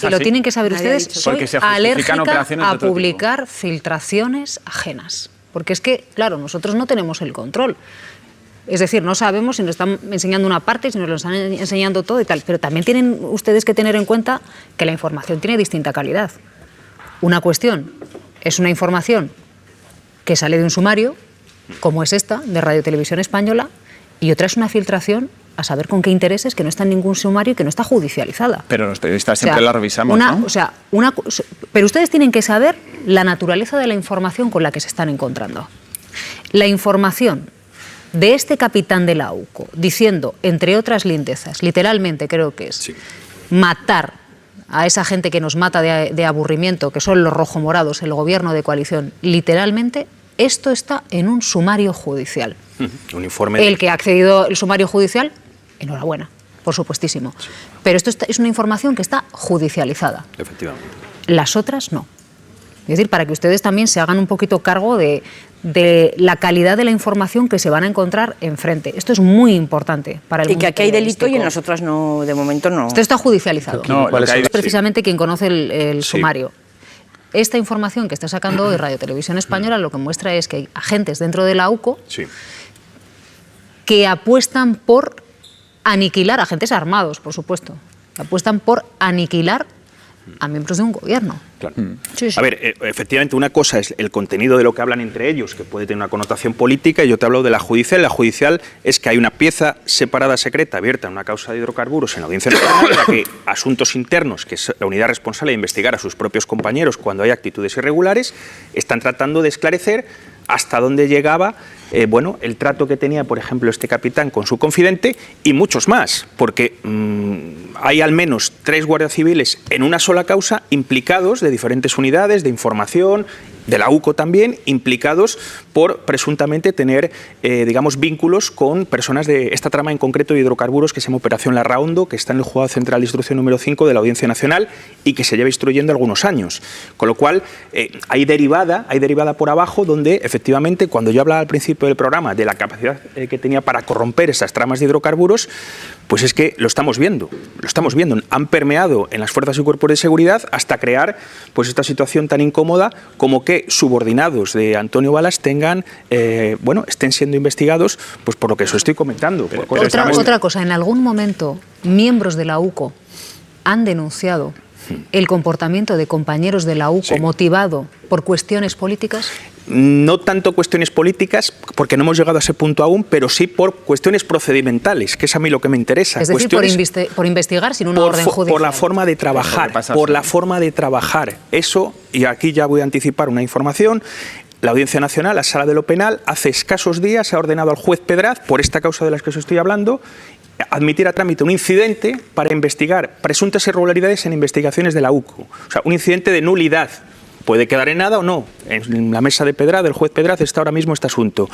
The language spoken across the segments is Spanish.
que lo tienen que saber ustedes, soy alérgica a publicar tipo. Filtraciones ajenas. Porque es que, claro, nosotros no tenemos el control. Es decir, no sabemos si nos están enseñando una parte, si nos lo están enseñando todo y tal. Pero también tienen ustedes que tener en cuenta que la información tiene distinta calidad. Una cuestión es una información que sale de un sumario, como es esta, de Radio Televisión Española, y otra es una filtración a saber con qué intereses, que no está en ningún sumario y que no está judicializada. Pero los periodistas siempre la revisamos, ¿no? Pero ustedes tienen que saber la naturaleza de la información con la que se están encontrando. La información de este capitán de la AUCO diciendo, entre otras lindezas, literalmente creo que es, matar a esa gente que nos mata de aburrimiento, que son los rojomorados, el gobierno de coalición, literalmente, esto está en un sumario judicial. Un informe. El que ha accedido al sumario judicial, enhorabuena, por supuestísimo. Sí. Pero esto es una información que está judicializada. Efectivamente. Las otras no. Es decir, para que ustedes también se hagan un poquito cargo de la calidad de la información que se van a encontrar enfrente. Esto es muy importante para el mundo. Y que aquí hay delito y en las otras no, de momento no. Esto está judicializado. No, es precisamente quien conoce el sumario. Esta información que está sacando hoy Radio Televisión Española lo que muestra es que hay agentes dentro de la AUCO que apuestan por aniquilar, agentes armados, por supuesto, que apuestan por aniquilar a miembros de un gobierno. Claro. A ver, efectivamente, una cosa es el contenido de lo que hablan entre ellos, que puede tener una connotación política, y yo te hablo de la judicial. La judicial es que hay una pieza separada, secreta, abierta en una causa de hidrocarburos en la Audiencia Nacional, en la que asuntos internos, que es la unidad responsable de investigar a sus propios compañeros cuando hay actitudes irregulares, están tratando de esclarecer hasta dónde llegaba el trato que tenía, por ejemplo, este capitán con su confidente, y muchos más, porque hay al menos 3 guardias civiles en una sola causa implicados, de diferentes unidades de información, de la UCO también, implicados por presuntamente tener, vínculos con personas de esta trama en concreto de hidrocarburos que se llama Operación Larraondo, que está en el Juzgado Central de Instrucción número 5 de la Audiencia Nacional y que se lleva instruyendo algunos años. Con lo cual, hay derivada por abajo donde, efectivamente, cuando yo hablaba al principio del programa de la capacidad que tenía para corromper esas tramas de hidrocarburos, pues es que lo estamos viendo. Han permeado en las fuerzas y cuerpos de seguridad hasta crear pues esta situación tan incómoda como que subordinados de Antonio Balas estén siendo investigados pues por lo que os estoy comentando. Otra cosa, en algún momento miembros de la UCO han denunciado el comportamiento de compañeros de la UCO motivado por cuestiones políticas. No tanto cuestiones políticas, porque no hemos llegado a ese punto aún, pero sí por cuestiones procedimentales, que es a mí lo que me interesa. Es decir, por investigar sin una orden judicial. Por la forma de trabajar, Eso, y aquí ya voy a anticipar una información, la Audiencia Nacional, la Sala de lo Penal, hace escasos días ha ordenado al juez Pedraz, por esta causa de las que os estoy hablando, admitir a trámite un incidente para investigar presuntas irregularidades en investigaciones de la UCO. O sea, un incidente de nulidad. Puede quedar en nada o no. En la mesa de Pedraz, del juez Pedraz, está ahora mismo este asunto.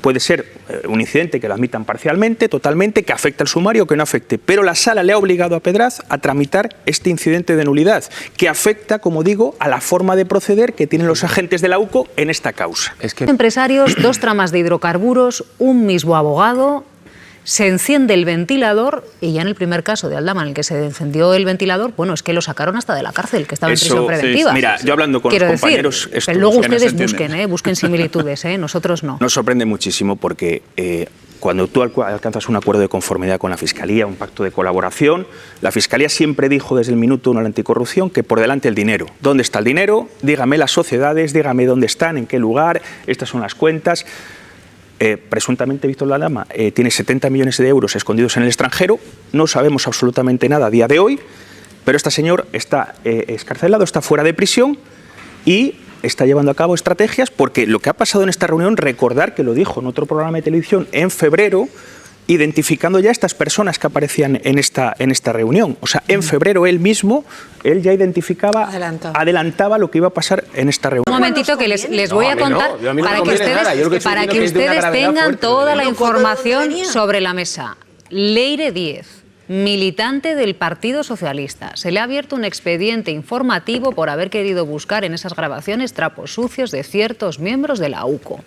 Puede ser un incidente que lo admitan parcialmente, totalmente, que afecte al sumario o que no afecte. Pero la Sala le ha obligado a Pedraz a tramitar este incidente de nulidad, que afecta, como digo, a la forma de proceder que tienen los agentes de la UCO en esta causa. Empresarios, 2 tramas de hidrocarburos, un mismo abogado. Se enciende el ventilador y ya en el primer caso de Aldama en el que se encendió el ventilador, es que lo sacaron hasta de la cárcel, que estaba en prisión preventiva. Mira, yo hablando con los compañeros... Pero luego ustedes busquen similitudes, nosotros no. Nos sorprende muchísimo porque cuando tú alcanzas un acuerdo de conformidad con la Fiscalía, un pacto de colaboración, la Fiscalía siempre dijo desde el minuto 1 a la anticorrupción que por delante el dinero. ¿Dónde está el dinero? Dígame las sociedades, dígame dónde están, en qué lugar, estas son las cuentas... presuntamente Víctor Aldama tiene 70 millones de euros escondidos en el extranjero, no sabemos absolutamente nada a día de hoy, pero este señor está excarcelado, está fuera de prisión y está llevando a cabo estrategias porque lo que ha pasado en esta reunión, recordar que lo dijo en otro programa de televisión en febrero, identificando ya estas personas que aparecían en esta reunión. O sea, en febrero él ya identificaba, adelantaba lo que iba a pasar en esta reunión. Un momentito que les voy a contar para que ustedes tengan toda la información sobre la mesa. Leire Díez, militante del Partido Socialista. Se le ha abierto un expediente informativo por haber querido buscar en esas grabaciones trapos sucios de ciertos miembros de la UCO.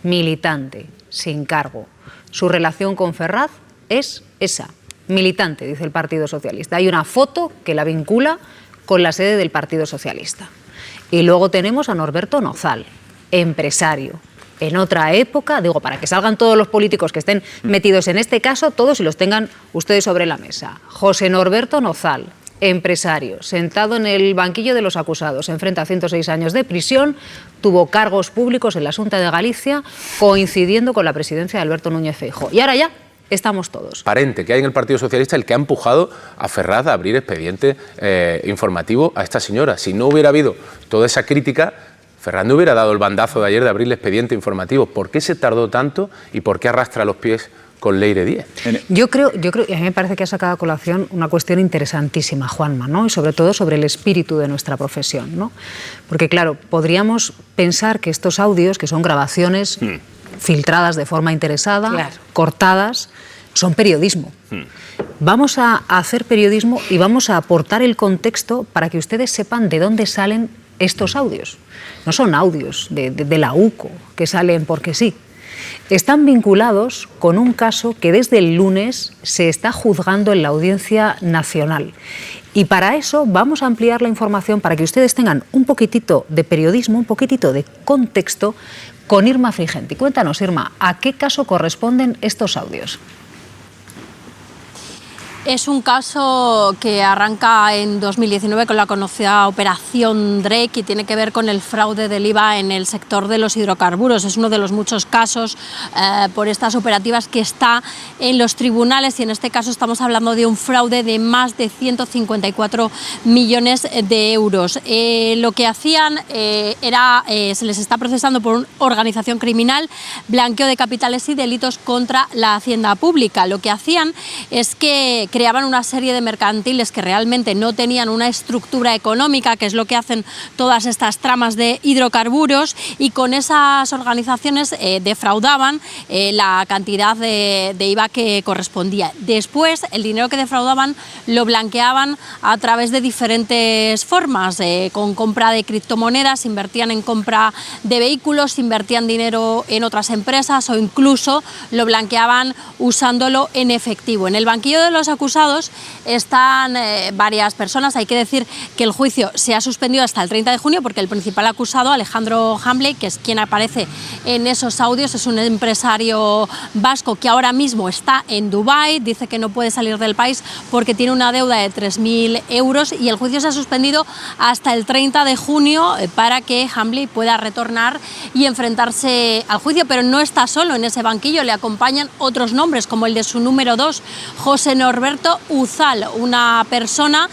Militante, sin cargo. Su relación con Ferraz es esa, militante, dice el Partido Socialista. Hay una foto que la vincula con la sede del Partido Socialista. Y luego tenemos a Norberto Nozal, empresario. En otra época, digo, para que salgan todos los políticos que estén metidos en este caso, todos y los tengan ustedes sobre la mesa. José Norberto Nozal, empresario, sentado en el banquillo de los acusados, se enfrenta a 106 años de prisión, tuvo cargos públicos en la Xunta de Galicia, coincidiendo con la presidencia de Alberto Núñez Feijóo. Y ahora ya estamos todos. Parente que hay en el Partido Socialista el que ha empujado a Ferraz a abrir expediente informativo a esta señora. Si no hubiera habido toda esa crítica, Ferraz no hubiera dado el bandazo de ayer de abrirle expediente informativo. ¿Por qué se tardó tanto y por qué arrastra los pies con Leire Díez? Yo creo, y a mí me parece que ha sacado a colación una cuestión interesantísima, Juanma, ¿no? Y sobre todo sobre el espíritu de nuestra profesión, ¿no? Porque claro, podríamos pensar que estos audios, que son grabaciones filtradas de forma interesada, claro, cortadas, son periodismo. Vamos a hacer periodismo y vamos a aportar el contexto para que ustedes sepan de dónde salen estos audios. No son audios de la UCO que salen porque sí. Están vinculados con un caso que desde el lunes se está juzgando en la Audiencia Nacional. Y para eso vamos a ampliar la información para que ustedes tengan un poquitito de periodismo, un poquitito de contexto con Irma Frigenti. Cuéntanos, Irma, ¿a qué caso corresponden estos audios? Es un caso que arranca en 2019 con la conocida Operación Drake y tiene que ver con el fraude del IVA en el sector de los hidrocarburos. Es uno de los muchos casos por estas operativas que está en los tribunales y en este caso estamos hablando de un fraude de más de 154 millones de euros. Lo que hacían se les está procesando por organización criminal, blanqueo de capitales y delitos contra la hacienda pública. Lo que hacían es que creaban una serie de mercantiles que realmente no tenían una estructura económica, que es lo que hacen todas estas tramas de hidrocarburos, y con esas organizaciones defraudaban la cantidad de IVA que correspondía. Después, el dinero que defraudaban lo blanqueaban a través de diferentes formas, con compra de criptomonedas, invertían en compra de vehículos, invertían dinero en otras empresas o incluso lo blanqueaban usándolo en efectivo. En el banquillo de los acusados están varias personas. Hay que decir que el juicio se ha suspendido hasta el 30 de junio porque el principal acusado, Alejandro Hambley, que es quien aparece en esos audios, es un empresario vasco que ahora mismo está en Dubái, dice que no puede salir del país porque tiene una deuda de 3.000 euros y el juicio se ha suspendido hasta el 30 de junio para que Hambley pueda retornar y enfrentarse al juicio, pero no está solo en ese banquillo, le acompañan otros nombres como el de su número 2, José Norberto Uzal, una persona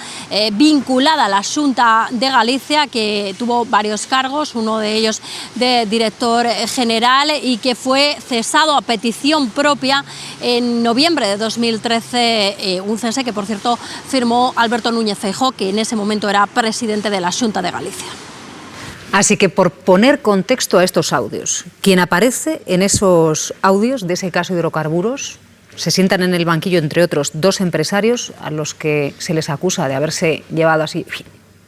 vinculada a la Xunta de Galicia que tuvo varios cargos, uno de ellos de director general y que fue cesado a petición propia en noviembre de 2013, un cese que por cierto firmó Alberto Núñez Feijóo, que en ese momento era presidente de la Xunta de Galicia. Así que por poner contexto a estos audios, quien aparece en esos audios de ese caso de hidrocarburos, se sientan en el banquillo, entre otros, dos empresarios a los que se les acusa de haberse llevado así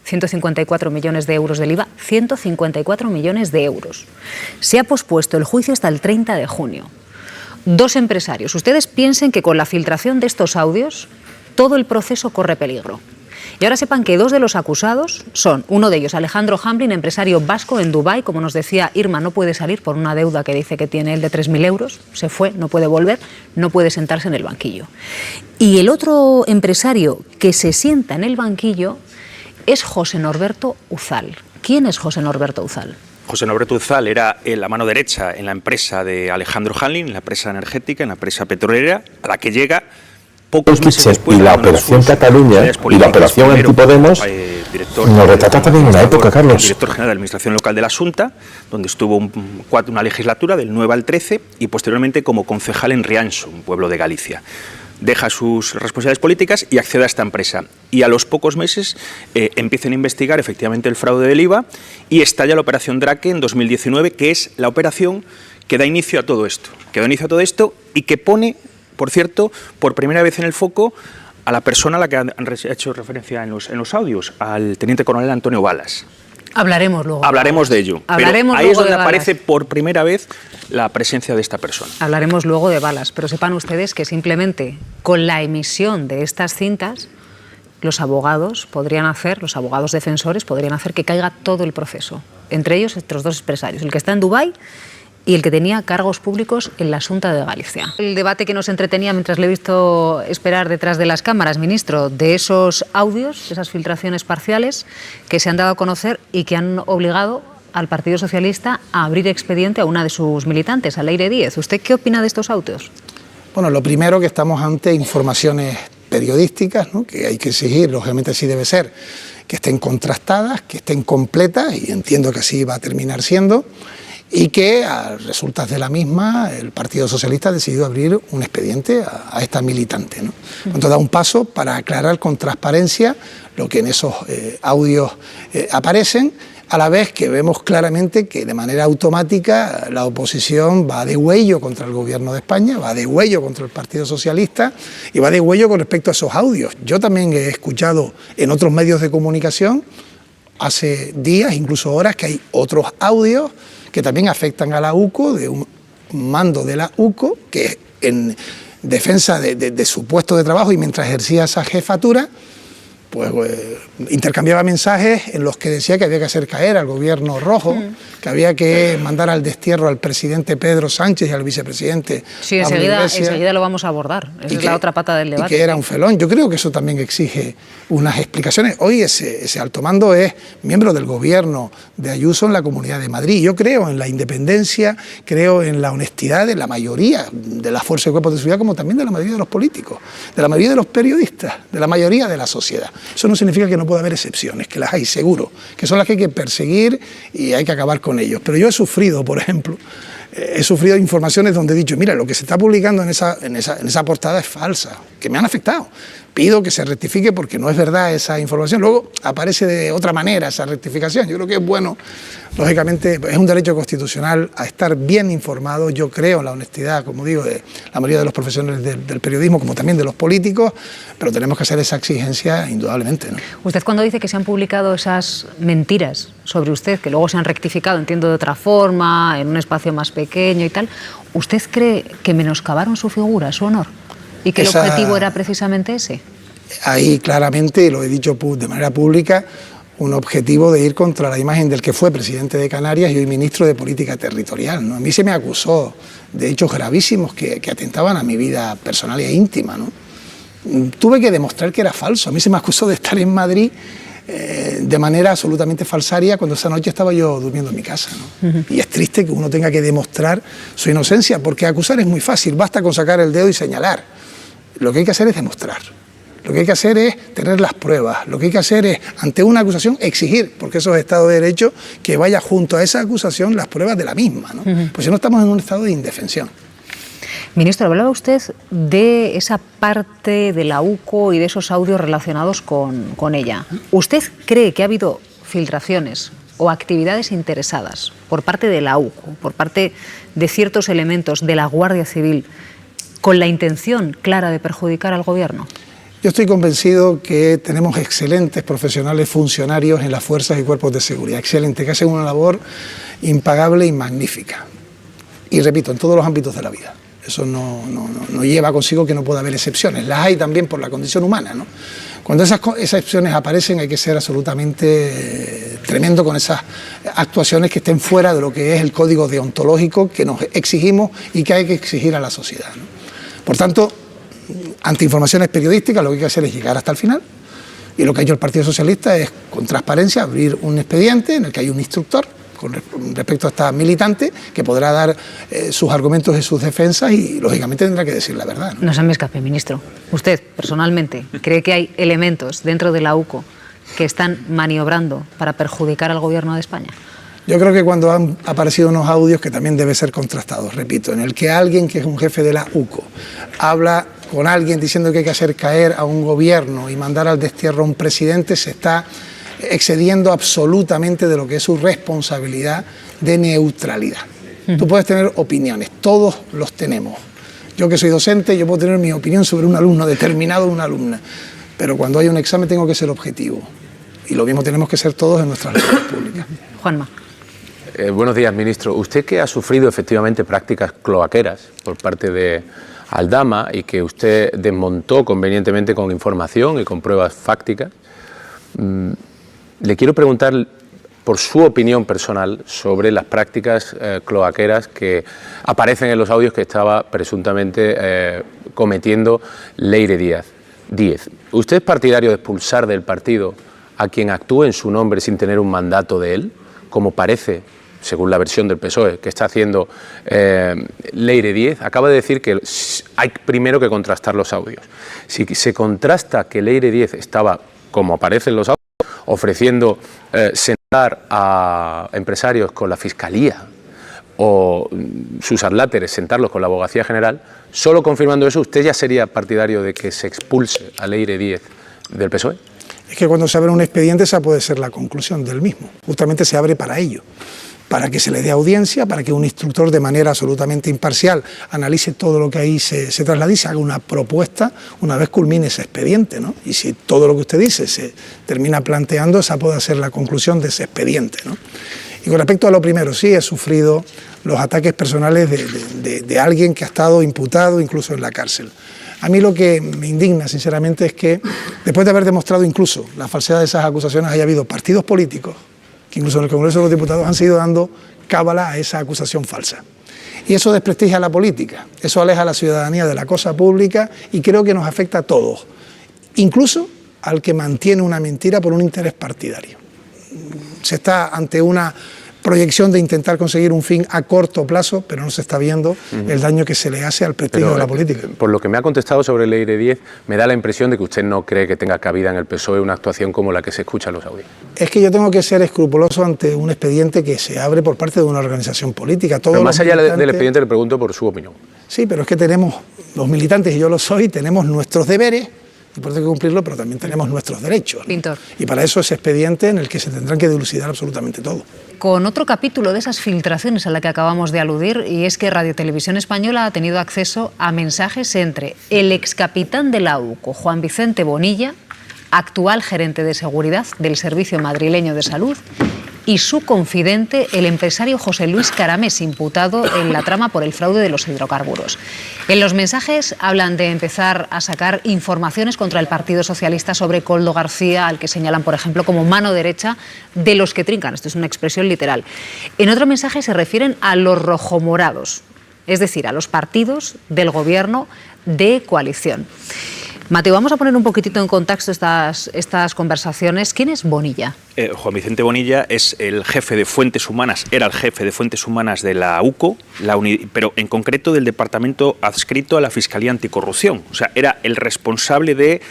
154 millones de euros del IVA, 154 millones de euros. Se ha pospuesto el juicio hasta el 30 de junio. Dos empresarios. Ustedes piensen que con la filtración de estos audios, todo el proceso corre peligro. Y ahora sepan que dos de los acusados son, uno de ellos, Alejandro Hamblin, empresario vasco en Dubái, como nos decía Irma, no puede salir por una deuda que dice que tiene él de 3.000 euros, se fue, no puede volver, no puede sentarse en el banquillo. Y el otro empresario que se sienta en el banquillo es José Norberto Uzal. ¿Quién es José Norberto Uzal? José Norberto Uzal era la mano derecha en la empresa de Alejandro Hamblin, en la empresa energética, en la empresa petrolera, a la que llega pocos meses después y la Operación Cataluña y la Operación Antipodemos nos retrata también una época, Carlos. Director general de Administración Local de la Xunta, donde estuvo una legislatura del 9 al 13 y posteriormente como concejal en Rianxo, un pueblo de Galicia. Deja sus responsabilidades políticas y accede a esta empresa. Y a los pocos meses empiezan a investigar efectivamente el fraude del IVA y estalla la Operación Drake en 2019, que es la operación que da inicio a todo esto. Y que pone, por cierto, por primera vez en el foco a la persona a la que han hecho referencia en los audios, al teniente coronel Antonio Balas. Hablaremos luego. Hablaremos de ello. Pero ahí es donde aparece por primera vez la presencia de esta persona. Hablaremos luego de Balas, pero sepan ustedes que simplemente con la emisión de estas cintas, los abogados podrían hacer, los abogados defensores podrían hacer que caiga todo el proceso. Entre ellos, estos dos empresarios, el que está en Dubái y el que tenía cargos públicos en la Xunta de Galicia. El debate que nos entretenía mientras le he visto esperar detrás de las cámaras, ministro, de esos audios, esas filtraciones parciales que se han dado a conocer y que han obligado al Partido Socialista a abrir expediente a una de sus militantes, a Leire Díez. ¿Usted qué opina de estos audios? Bueno, lo primero, que estamos ante informaciones periodísticas, ¿no?, que hay que exigir, lógicamente así debe ser, que estén contrastadas, que estén completas, y entiendo que así va a terminar siendo, y que a resultas de la misma el Partido Socialista ha decidido abrir un expediente a esta militante, ¿no? Entonces da un paso para aclarar con transparencia lo que en esos audios aparecen, a la vez que vemos claramente que de manera automática la oposición va de huello contra el Gobierno de España, va de huello contra el Partido Socialista y va de huello con respecto a esos audios. Yo también he escuchado en otros medios de comunicación hace días, incluso horas, que hay otros audios que también afectan a la UCO, de un mando de la UCO, que en defensa de su puesto de trabajo y mientras ejercía esa jefatura, pues intercambiaba mensajes en los que decía que había que hacer caer al gobierno rojo, que había que mandar al destierro al presidente Pedro Sánchez y al vicepresidente. Sí, enseguida lo vamos a abordar. Esa es la otra pata del debate. Y que era un felón. Yo creo que eso también exige unas explicaciones. Hoy ese alto mando es miembro del gobierno de Ayuso en la Comunidad de Madrid. Yo creo en la independencia, creo en la honestidad de la mayoría de las fuerzas y cuerpos de seguridad, como también de la mayoría de los políticos, de la mayoría de los periodistas, de la mayoría de la sociedad. Eso no significa que no pueda haber excepciones, que las hay seguro, que son las que hay que perseguir y hay que acabar con ellos. Pero yo he sufrido, por ejemplo, informaciones donde he dicho, mira, lo que se está publicando en esa portada es falsa, que me han afectado. Pido que se rectifique porque no es verdad esa información. Luego aparece de otra manera esa rectificación. Yo creo que es bueno, lógicamente, es un derecho constitucional a estar bien informado. Yo creo en la honestidad, como digo, de la mayoría de los profesionales del periodismo, como también de los políticos, pero tenemos que hacer esa exigencia indudablemente, ¿no? Usted, cuando dice que se han publicado esas mentiras sobre usted, que luego se han rectificado, entiendo, de otra forma, en un espacio más pequeño y tal, ¿usted cree que menoscabaron su figura, su honor? ¿Y que el objetivo era precisamente ese? Ahí claramente, lo he dicho de manera pública, un objetivo de ir contra la imagen del que fue presidente de Canarias y hoy ministro de Política Territorial, ¿no? A mí se me acusó de hechos gravísimos que atentaban a mi vida personal e íntima, ¿no? Tuve que demostrar que era falso. A mí se me acusó de estar en Madrid de manera absolutamente falsaria cuando esa noche estaba yo durmiendo en mi casa, ¿no? Y es triste que uno tenga que demostrar su inocencia, porque acusar es muy fácil, basta con sacar el dedo y señalar. Lo que hay que hacer es demostrar. Lo que hay que hacer es tener las pruebas. Lo que hay que hacer es, ante una acusación, exigir, porque eso es Estado de Derecho, que vaya junto a esa acusación las pruebas de la misma, ¿no? Pues si no, estamos en un estado de indefensión. Ministro, hablaba usted de esa parte de la UCO y de esos audios relacionados con ella. ¿Usted cree que ha habido filtraciones o actividades interesadas por parte de la UCO, por parte de ciertos elementos de la Guardia Civil, con la intención clara de perjudicar al Gobierno? Yo estoy convencido que tenemos excelentes profesionales funcionarios en las fuerzas y cuerpos de seguridad, excelentes, que hacen una labor impagable y magnífica. Y repito, en todos los ámbitos de la vida. Eso no lleva consigo que no pueda haber excepciones. Las hay también por la condición humana, ¿no? Cuando esas excepciones aparecen hay que ser absolutamente tremendo con esas actuaciones que estén fuera de lo que es el código deontológico que nos exigimos y que hay que exigir a la sociedad, ¿no? Por tanto, ante informaciones periodísticas lo que hay que hacer es llegar hasta el final, y lo que ha hecho el Partido Socialista es, con transparencia, abrir un expediente en el que hay un instructor con respecto a esta militante que podrá dar sus argumentos y sus defensas y, lógicamente, tendrá que decir la verdad, ¿no? No se me escape, ministro. ¿Usted, personalmente, cree que hay elementos dentro de la UCO que están maniobrando para perjudicar al Gobierno de España? Yo creo que cuando han aparecido unos audios que también deben ser contrastados, repito, en el que alguien que es un jefe de la UCO habla con alguien diciendo que hay que hacer caer a un gobierno y mandar al destierro a un presidente, se está excediendo absolutamente de lo que es su responsabilidad de neutralidad. Tú puedes tener opiniones, todos los tenemos. Yo, que soy docente, yo puedo tener mi opinión sobre un alumno determinado, una alumna, pero cuando hay un examen tengo que ser objetivo. Y lo mismo tenemos que ser todos en nuestras labores públicas. Juanma. Buenos días, ministro. Usted, que ha sufrido efectivamente prácticas cloaqueras por parte de Aldama y que usted desmontó convenientemente con información y con pruebas fácticas, le quiero preguntar por su opinión personal sobre las prácticas cloaqueras que aparecen en los audios que estaba presuntamente cometiendo Leire Díez. ¿Usted es partidario de expulsar del partido a quien actúe en su nombre sin tener un mandato de él, como parece, según la versión del PSOE, que está haciendo Leire Díez? Acaba de decir que hay primero que contrastar los audios. Si se contrasta que Leire Díez estaba, como aparece en los audios, ofreciendo sentar a empresarios con la Fiscalía o sus adláteres sentarlos con la Abogacía General, solo confirmando eso, ¿usted ya sería partidario de que se expulse a Leire Díez del PSOE? Es que cuando se abre un expediente esa puede ser la conclusión del mismo. Justamente se abre para ello, para que se le dé audiencia, para que un instructor de manera absolutamente imparcial analice todo lo que ahí se trasladice, haga una propuesta una vez culmine ese expediente, ¿no? Y si todo lo que usted dice se termina planteando, esa puede ser la conclusión de ese expediente, ¿no? Y con respecto a lo primero, sí he sufrido los ataques personales de alguien que ha estado imputado incluso en la cárcel. A mí lo que me indigna, sinceramente, es que después de haber demostrado incluso la falsedad de esas acusaciones, haya habido partidos políticos que incluso en el Congreso de los Diputados han seguido dando cábala a esa acusación falsa. Y eso desprestigia a la política, eso aleja a la ciudadanía de la cosa pública y creo que nos afecta a todos, incluso al que mantiene una mentira por un interés partidario. Se está ante una proyección de intentar conseguir un fin a corto plazo, pero no se está viendo el daño que se le hace al prestigio de la política. Por lo que me ha contestado sobre Leire Díez, me da la impresión de que usted no cree que tenga cabida en el PSOE una actuación como la que se escucha en los audios. Es que yo tengo que ser escrupuloso ante un expediente que se abre por parte de una organización política. Pero más allá del expediente le pregunto por su opinión. Sí, pero es que tenemos, los militantes, y yo lo soy, tenemos nuestros deberes, y por eso hay que cumplirlo, pero también tenemos nuestros derechos, ¿no? Pintor. Y para eso es expediente en el que se tendrán que dilucidar absolutamente todo. Con otro capítulo de esas filtraciones a la que acabamos de aludir, y es que Radio Televisión Española ha tenido acceso a mensajes entre el excapitán de la UCO, Juan Vicente Bonilla, actual gerente de seguridad del Servicio Madrileño de Salud, y su confidente, el empresario José Luis Caramés, imputado en la trama por el fraude de los hidrocarburos. En los mensajes hablan de empezar a sacar informaciones contra el Partido Socialista sobre Koldo García, al que señalan, por ejemplo, como mano derecha de los que trincan. Esto es una expresión literal. En otro mensaje se refieren a los rojomorados, es decir, a los partidos del gobierno de coalición. Mateo, vamos a poner un poquitito en contexto estas conversaciones. ¿Quién es Bonilla? Juan Vicente Bonilla es el jefe de Fuentes Humanas, era el jefe de Fuentes Humanas de la UCO, pero en concreto del departamento adscrito a la Fiscalía Anticorrupción. O sea, era el responsable de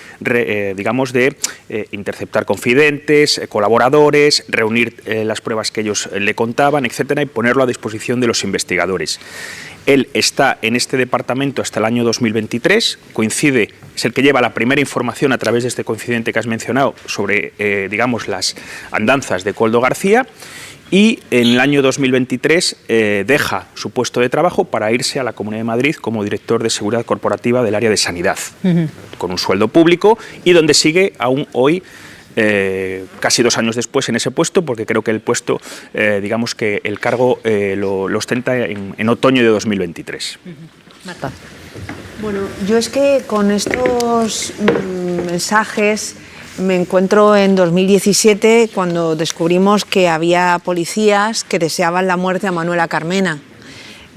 interceptar confidentes, colaboradores, reunir las pruebas que ellos le contaban, etcétera, y ponerlo a disposición de los investigadores. Él está en este departamento hasta el año 2023, es el que lleva la primera información a través de este confidente que has mencionado sobre, las andanzas de Koldo García, y en el año 2023 deja su puesto de trabajo para irse a la Comunidad de Madrid como director de Seguridad Corporativa del área de Sanidad, con un sueldo público, y donde sigue aún hoy, casi 2 años después en ese puesto, porque creo que el puesto, que el cargo lo ostenta en otoño de 2023. Marta. Bueno, yo es que con estos mensajes me encuentro en 2017 cuando descubrimos que había policías que deseaban la muerte a Manuela Carmena.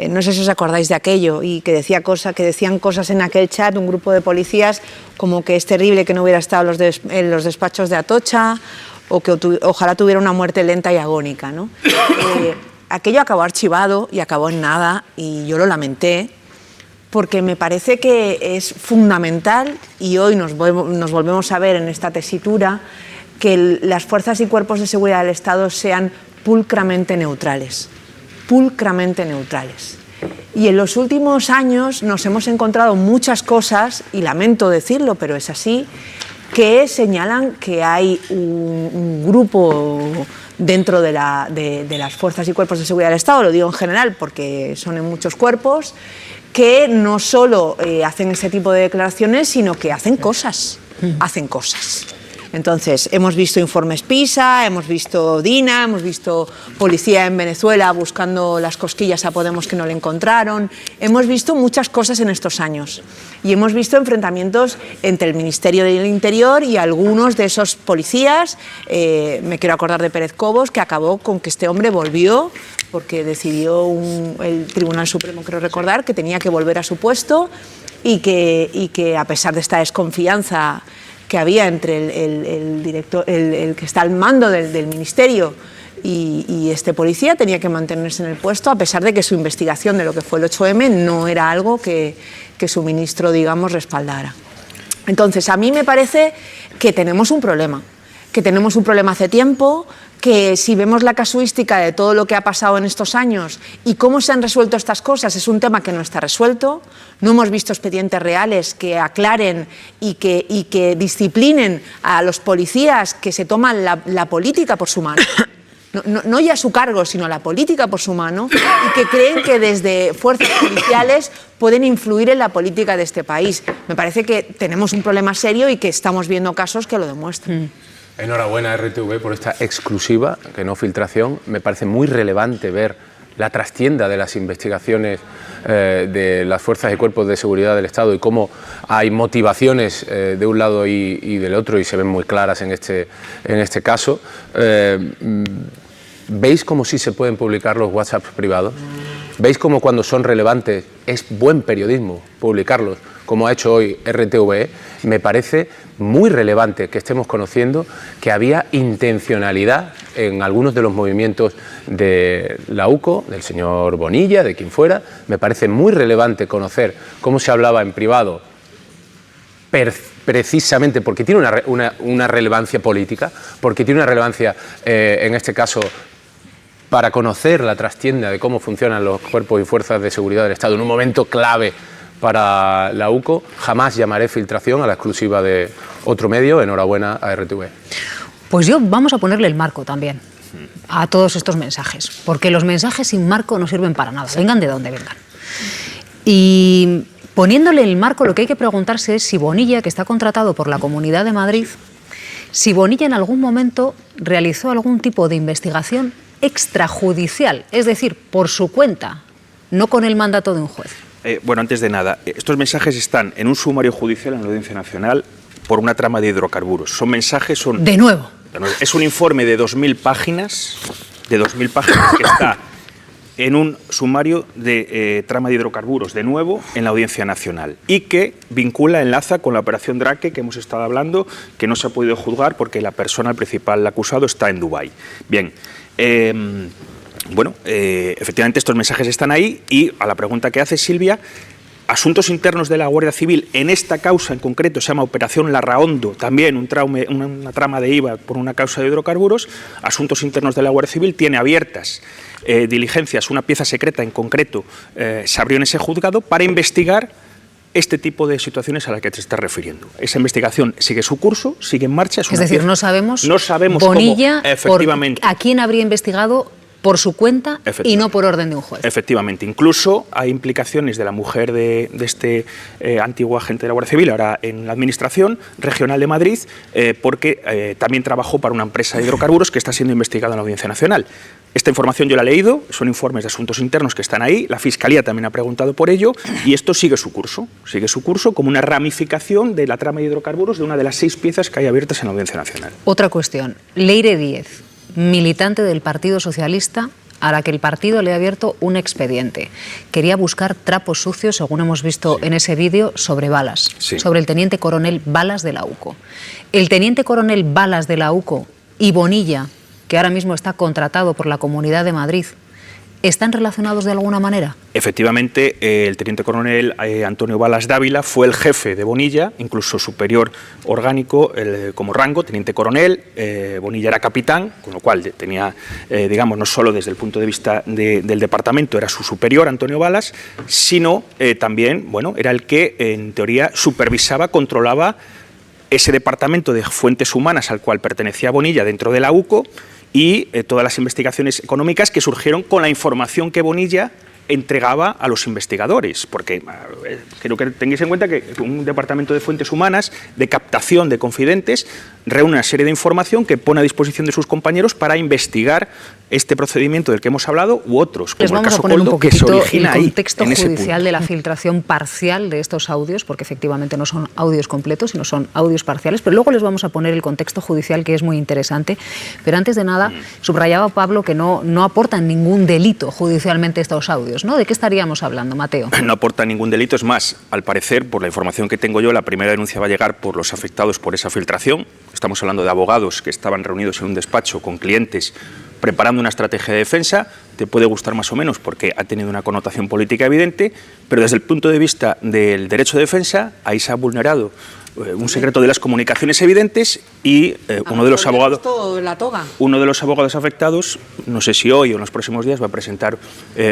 No sé si os acordáis de aquello, y que decían cosas en aquel chat, un grupo de policías, como que es terrible que no hubiera estado en los despachos de Atocha, o que ojalá tuviera una muerte lenta y agónica, ¿no? Aquello acabó archivado y acabó en nada, y yo lo lamenté, porque me parece que es fundamental, y hoy nos volvemos a ver en esta tesitura, que las fuerzas y cuerpos de seguridad del Estado sean pulcramente neutrales. Pulcramente neutrales. Y en los últimos años nos hemos encontrado muchas cosas, y lamento decirlo, pero es así, que señalan que hay un grupo dentro de las fuerzas y cuerpos de seguridad del Estado, lo digo en general porque son en muchos cuerpos, que no solo hacen ese tipo de declaraciones, sino que hacen cosas. Entonces, hemos visto informes PISA, hemos visto DINA, hemos visto policía en Venezuela buscando las cosquillas a Podemos que no le encontraron. Hemos visto muchas cosas en estos años y hemos visto enfrentamientos entre el Ministerio del Interior y algunos de esos policías. Me quiero acordar de Pérez Cobos, que acabó con que este hombre volvió porque decidió el Tribunal Supremo, creo recordar, que tenía que volver a su puesto y que a pesar de esta desconfianza que había entre el director, el que está al mando del ministerio y este policía, tenía que mantenerse en el puesto, a pesar de que su investigación de lo que fue el 8M no era algo que su ministro, digamos, respaldara. Entonces, a mí me parece que tenemos un problema hace tiempo, que si vemos la casuística de todo lo que ha pasado en estos años y cómo se han resuelto estas cosas, es un tema que no está resuelto. No hemos visto expedientes reales que aclaren y que disciplinen a los policías que se toman la política por su mano. No ya su cargo, sino la política por su mano, y que creen que desde fuerzas policiales pueden influir en la política de este país. Me parece que tenemos un problema serio y que estamos viendo casos que lo demuestran. Enhorabuena a RTV por esta exclusiva, que no filtración. Me parece muy relevante ver la trastienda de las investigaciones de las fuerzas y cuerpos de seguridad del Estado y cómo hay motivaciones de un lado y del otro, y se ven muy claras en este caso. ¿Veis cómo sí se pueden publicar los WhatsApp privados? ¿Veis cómo cuando son relevantes es buen periodismo publicarlos, como ha hecho hoy RTV? Me parece muy relevante que estemos conociendo que había intencionalidad en algunos de los movimientos de la UCO, del señor Bonilla, de quien fuera. Me parece muy relevante conocer cómo se hablaba en privado, precisamente porque tiene una relevancia política, porque tiene una relevancia, en este caso, para conocer la trastienda de cómo funcionan los cuerpos y fuerzas de seguridad del Estado en un momento clave para la UCO. Jamás llamaré filtración a la exclusiva de otro medio. Enhorabuena a RTV. Pues vamos a ponerle el marco también a todos estos mensajes, porque los mensajes sin marco no sirven para nada, vengan de donde vengan. Y poniéndole el marco, lo que hay que preguntarse es si Bonilla, que está contratado por la Comunidad de Madrid, si Bonilla en algún momento realizó algún tipo de investigación extrajudicial, es decir, por su cuenta, no con el mandato de un juez. Bueno, antes de nada, estos mensajes están en un sumario judicial en la Audiencia Nacional por una trama de hidrocarburos. Son mensajes... De nuevo. Es un informe de 2.000 páginas, que está en un sumario de trama de hidrocarburos, de nuevo, en la Audiencia Nacional, y que enlaza con la operación Drake que hemos estado hablando, que no se ha podido juzgar porque la persona, el principal acusado, está en Dubái. Bien, efectivamente estos mensajes están ahí, y a la pregunta que hace Silvia, asuntos internos de la Guardia Civil, en esta causa en concreto se llama Operación Larraondo, también una trama de IVA por una causa de hidrocarburos. Asuntos internos de la Guardia Civil tiene abiertas diligencias, una pieza secreta en concreto se abrió en ese juzgado para investigar este tipo de situaciones a las que te estás refiriendo. Esa investigación sigue su curso, sigue en marcha. Es decir, no sabemos Bonilla, cómo, efectivamente, a quién habría investigado por su cuenta y no por orden de un juez. Efectivamente. Incluso hay implicaciones de la mujer de este antiguo agente de la Guardia Civil, ahora en la Administración Regional de Madrid, porque también trabajó para una empresa de hidrocarburos que está siendo investigada en la Audiencia Nacional. Esta información yo la he leído, son informes de asuntos internos que están ahí, la Fiscalía también ha preguntado por ello, y esto sigue su curso como una ramificación de la trama de hidrocarburos de una de las 6 piezas que hay abiertas en la Audiencia Nacional. Otra cuestión, Leire Díez, militante del Partido Socialista, a la que el partido le ha abierto un expediente. Quería buscar trapos sucios, según hemos visto en ese vídeo, sobre Balas, sobre el teniente coronel Balas de la UCO. El teniente coronel Balas de la UCO y Bonilla, que ahora mismo está contratado por la Comunidad de Madrid, ¿están relacionados de alguna manera? Efectivamente, el teniente coronel Antonio Balas Dávila fue el jefe de Bonilla, incluso superior orgánico como rango, teniente coronel. Bonilla era capitán, con lo cual tenía, no solo desde el punto de vista del departamento era su superior, Antonio Balas, sino también, era el que en teoría supervisaba, controlaba ese departamento de fuentes humanas al cual pertenecía Bonilla dentro de la UCO, y todas las investigaciones económicas que surgieron con la información que Bonilla entregaba a los investigadores, porque creo que tengáis en cuenta que un departamento de fuentes humanas, de captación de confidentes, reúne una serie de información que pone a disposición de sus compañeros para investigar este procedimiento del que hemos hablado u otros, como Les vamos el caso a poner Koldo, un que se poquito origina el ahí, contexto en ese judicial punto. de la filtración parcial de estos audios, porque efectivamente no son audios completos, sino son audios parciales, pero luego les vamos a poner el contexto judicial, que es muy interesante. Pero antes de nada, subrayaba Pablo que no aportan ningún delito judicialmente estos audios, ¿no? ¿De qué estaríamos hablando, Mateo? No aporta ningún delito, es más, al parecer, por la información que tengo yo, la primera denuncia va a llegar por los afectados por esa filtración. Estamos hablando de abogados que estaban reunidos en un despacho con clientes preparando una estrategia de defensa. Te puede gustar más o menos porque ha tenido una connotación política evidente, pero desde el punto de vista del derecho de defensa, ahí se ha vulnerado un secreto de las comunicaciones evidentes y uno de los abogados afectados, no sé si hoy o en los próximos días, va a presentar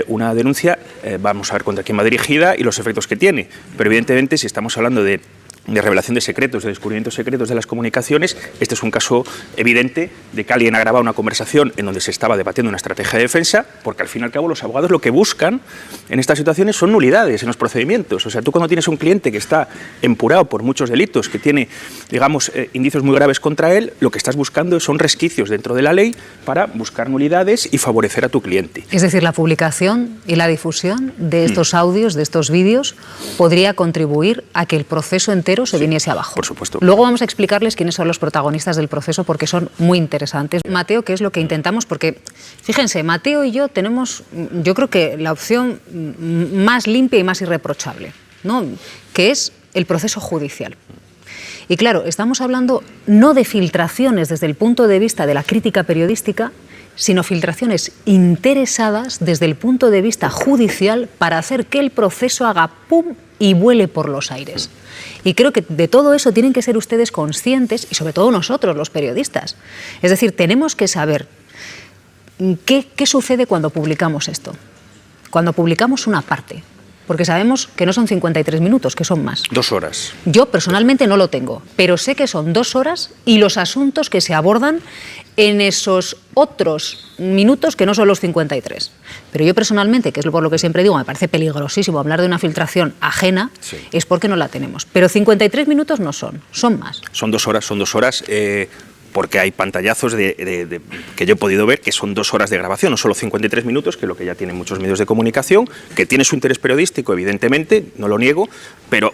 una denuncia. Vamos a ver contra quién va dirigida y los efectos que tiene. Pero evidentemente, si estamos hablando de revelación de secretos, de descubrimientos secretos de las comunicaciones, este es un caso evidente de que alguien ha grabado una conversación en donde se estaba debatiendo una estrategia de defensa, porque al fin y al cabo los abogados lo que buscan en estas situaciones son nulidades en los procedimientos. O sea, tú cuando tienes un cliente que está empurado por muchos delitos, que tiene, digamos, indicios muy graves contra él, lo que estás buscando son resquicios dentro de la ley para buscar nulidades y favorecer a tu cliente. Es decir, la publicación y la difusión de estos audios, de estos vídeos, podría contribuir a que el proceso entero se viniese abajo. Por supuesto. Luego vamos a explicarles quiénes son los protagonistas del proceso porque son muy interesantes. Mateo, ¿qué es lo que intentamos? Porque, fíjense, Mateo y yo tenemos, yo creo que la opción más limpia y más irreprochable, ¿no? Que es el proceso judicial. Y claro, estamos hablando no de filtraciones desde el punto de vista de la crítica periodística, sino filtraciones interesadas desde el punto de vista judicial para hacer que el proceso haga pum y vuele por los aires. Y creo que de todo eso tienen que ser ustedes conscientes, y sobre todo nosotros, los periodistas. Es decir, tenemos que saber qué sucede cuando publicamos esto. Cuando publicamos una parte. Porque sabemos que no son 53 minutos, que son más. 2 horas. Yo personalmente no lo tengo, pero sé que son 2 horas y los asuntos que se abordan en esos otros minutos que no son los 53. Pero yo personalmente, que es por lo que siempre digo, me parece peligrosísimo hablar de una filtración ajena, sí, es porque no la tenemos. Pero 53 minutos no son más. Son 2 horas, porque hay pantallazos que yo he podido ver que son 2 horas de grabación, no solo 53 minutos, que es lo que ya tienen muchos medios de comunicación, que tiene su interés periodístico, evidentemente, no lo niego, pero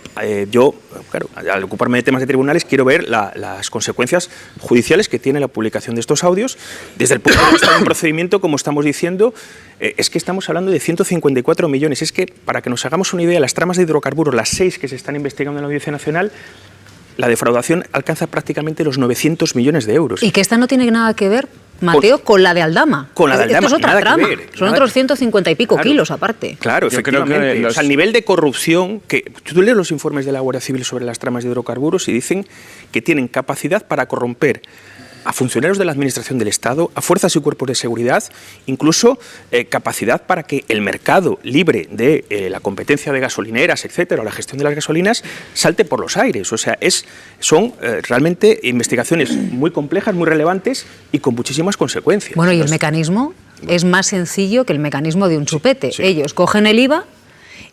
yo, claro, al ocuparme de temas de tribunales, quiero ver las consecuencias judiciales que tiene la publicación de estos audios. Desde el punto de vista de un procedimiento, como estamos diciendo, es que estamos hablando de 154 millones. Es que, para que nos hagamos una idea, las tramas de hidrocarburos, las 6 que se están investigando en la Audiencia Nacional, la defraudación alcanza prácticamente los 900 millones de euros. Y que esta no tiene nada que ver, Mateo, con la de Aldama. Con la de Aldama, esto es otra trama. Son otros 150 y pico kilos aparte. Claro, efectivamente. O sea, el nivel de corrupción, que tú lees los informes de la Guardia Civil sobre las tramas de hidrocarburos y dicen que tienen capacidad para corromper a funcionarios de la Administración del Estado, a fuerzas y cuerpos de seguridad, incluso capacidad para que el mercado libre de la competencia de gasolineras, etcétera, o la gestión de las gasolinas, salte por los aires. O sea, son realmente investigaciones muy complejas, muy relevantes y con muchísimas consecuencias. Bueno, y el mecanismo es más sencillo que el mecanismo de un chupete. Sí. Ellos cogen el IVA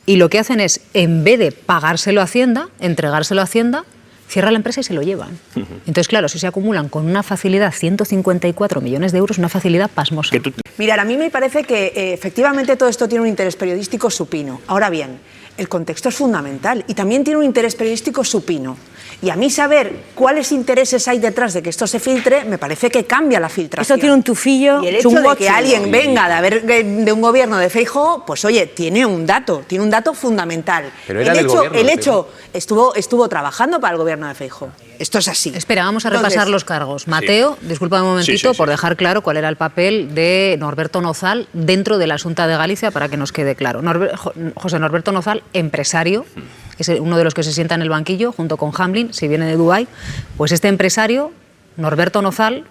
y lo que hacen es, en vez de pagárselo a Hacienda, entregárselo a Hacienda, cierra la empresa y se lo llevan. Entonces, claro, si se acumulan con una facilidad 154 millones de euros, una facilidad pasmosa. Mirad, a mí me parece que efectivamente todo esto tiene un interés periodístico supino. Ahora bien, el contexto es fundamental y también tiene un interés periodístico supino. Y a mí saber cuáles intereses hay detrás de que esto se filtre, me parece que cambia la filtración. Esto tiene un tufillo. Y el hecho de que alguien venga de un gobierno de Feijóo, pues oye, tiene un dato fundamental. Pero era del gobierno. El hecho estuvo trabajando para el gobierno de Feijóo. Esto es así. Espera, vamos a repasar los cargos. Mateo, disculpa un momentito por dejar claro cuál era el papel de Norberto Nozal dentro de la Xunta de Galicia para que nos quede claro. José Norberto Nozal, empresario, es uno de los que se sienta en el banquillo junto con Hamlin, si viene de Dubái. Pues este empresario, Norberto Nozal,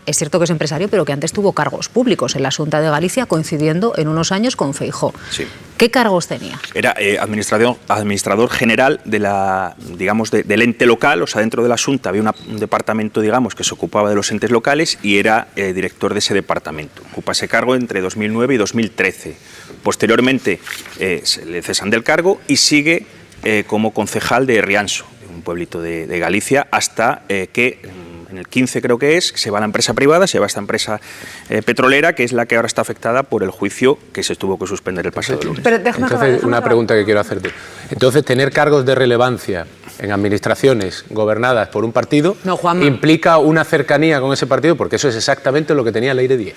es cierto que es empresario, pero que antes tuvo cargos públicos en la Xunta de Galicia, coincidiendo en unos años con Feijóo. Sí. ¿Qué cargos tenía? Era administrador general de del ente local. O sea, dentro de la Xunta había un departamento, digamos, que se ocupaba de los entes locales y era director de ese departamento. Ocupa ese cargo entre 2009 y 2013. Posteriormente le cesan del cargo y sigue como concejal de Rianxo, un pueblito de Galicia, hasta que en el 15 creo que se va a la empresa privada, se va a esta empresa petrolera, que es la que ahora está afectada por el juicio que se tuvo que suspender el pasado lunes. Pero entonces, una pregunta que quiero hacerte. Entonces, tener cargos de relevancia en administraciones gobernadas por un partido implica una cercanía con ese partido, porque eso es exactamente lo que tenía Leire Díez.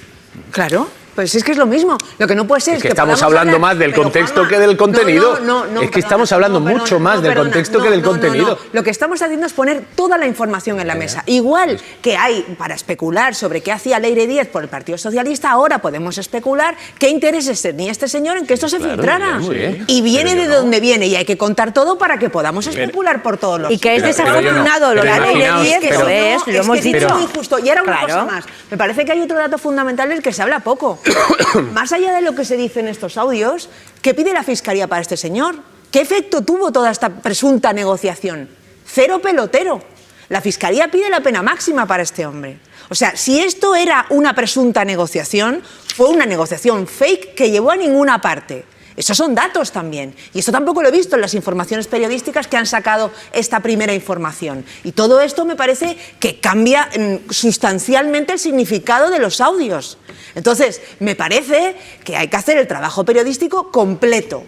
Claro, pues es que es lo mismo. Lo que no puede ser es que estamos hablando más del contexto que del contenido. Es que estamos hablando mucho más del contexto que del contenido. Lo que estamos haciendo es poner toda la información en la mesa. Igual que hay para especular sobre qué hacía Leire Díez por el Partido Socialista, ahora podemos especular qué intereses tenía este señor en que esto se filtrara. Y viene de donde viene, y hay que contar todo para que podamos especular por todos los... Y que es desafortunado lo de Leire Díez, que lo hemos dicho. Es muy injusto. Y ahora una cosa más. Me parece que hay otro dato fundamental del que se habla poco. Más allá de lo que se dice en estos audios, ¿qué pide la Fiscalía para este señor? ¿Qué efecto tuvo toda esta presunta negociación? Cero pelotero. La Fiscalía pide la pena máxima para este hombre. O sea, si esto era una presunta negociación, fue una negociación fake que llevó a ninguna parte. Esos son datos también. Y esto tampoco lo he visto en las informaciones periodísticas que han sacado esta primera información. Y todo esto me parece que cambia sustancialmente el significado de los audios. Entonces, me parece que hay que hacer el trabajo periodístico completo.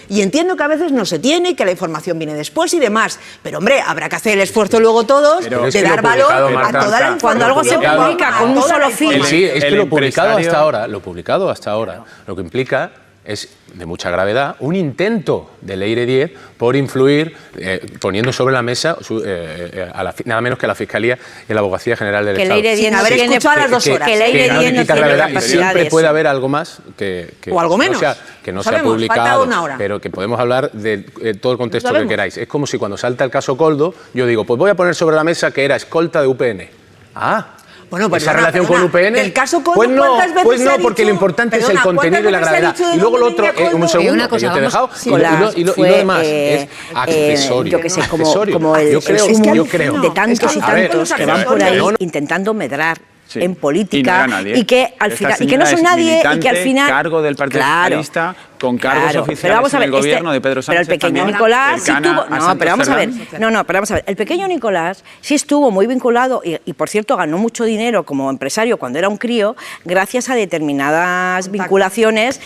Y entiendo que a veces no se tiene y que la información viene después y demás. Pero, hombre, habrá que hacer el esfuerzo luego todos de dar valor a toda la información. Cuando algo se publica con un solo fin. Sí, es que lo publicado hasta ahora, lo que implica es de mucha gravedad un intento de Leire Díez por influir, poniendo sobre la mesa nada menos que a la Fiscalía y la Abogacía General del Estado. Leire Díez haber escuchado las 2 horas. Que Leire Díez no tiene gravedad, y siempre puede haber algo más o algo menos. Que no sea publicado, pero que podemos hablar de todo el contexto que queráis. Es como si cuando salta el caso Koldo, yo digo, pues voy a poner sobre la mesa que era escolta de UPN. Bueno, esa relación con UPN, el caso Koldo, pues no, porque lo importante es el contenido y la gravedad. Y luego lo otro, un segundo, que yo te he dejado, y lo demás es accesorio. Yo que sé, como el creo de tantos y tantos que van por ahí intentando medrar en política y que al final y que no son nadie y que al final cargo del Partido Socialista con cargos oficiales en el gobierno de Pedro Sánchez. Pero el pequeño Nicolás sí estuvo... pero vamos a ver. Pero vamos a ver. El pequeño Nicolás sí estuvo muy vinculado y por cierto, ganó mucho dinero como empresario cuando era un crío gracias a determinadas vinculaciones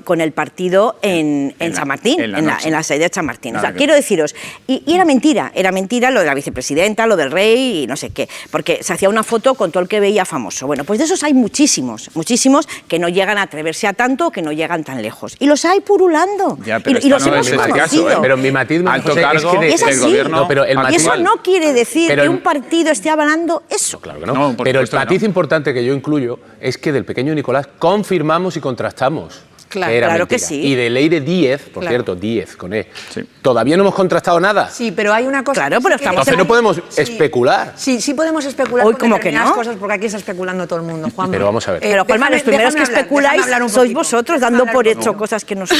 con el partido en San Martín, en la sede de San Martín. O sea, quiero deciros, y era mentira lo de la vicepresidenta, lo del rey y no sé qué, porque se hacía una foto con todo el que veía famoso. Bueno, pues de esos hay muchísimos que no llegan a atreverse a tanto, que no llegan tan lejos. Y los hay purulando. Y los hemos conocido. Pero mi matiz, alto cargo es así. del gobierno. Y eso no quiere decir que un partido esté avalando eso. Claro que no. Pero el matiz importante que yo incluyo es que del pequeño Nicolás confirmamos y contrastamos. Claro que sí. Y de Leire Díez, por cierto, Díez con E, todavía no hemos contrastado nada. Sí, pero hay una cosa... Claro, pero entonces no podemos especular. Sí podemos especular. Hoy como que no. Cosas porque aquí está especulando todo el mundo, Juan. Pero vamos a ver. Pero Juanma, los primeros que especuláis sois vosotros, dando por hecho cosas que no son.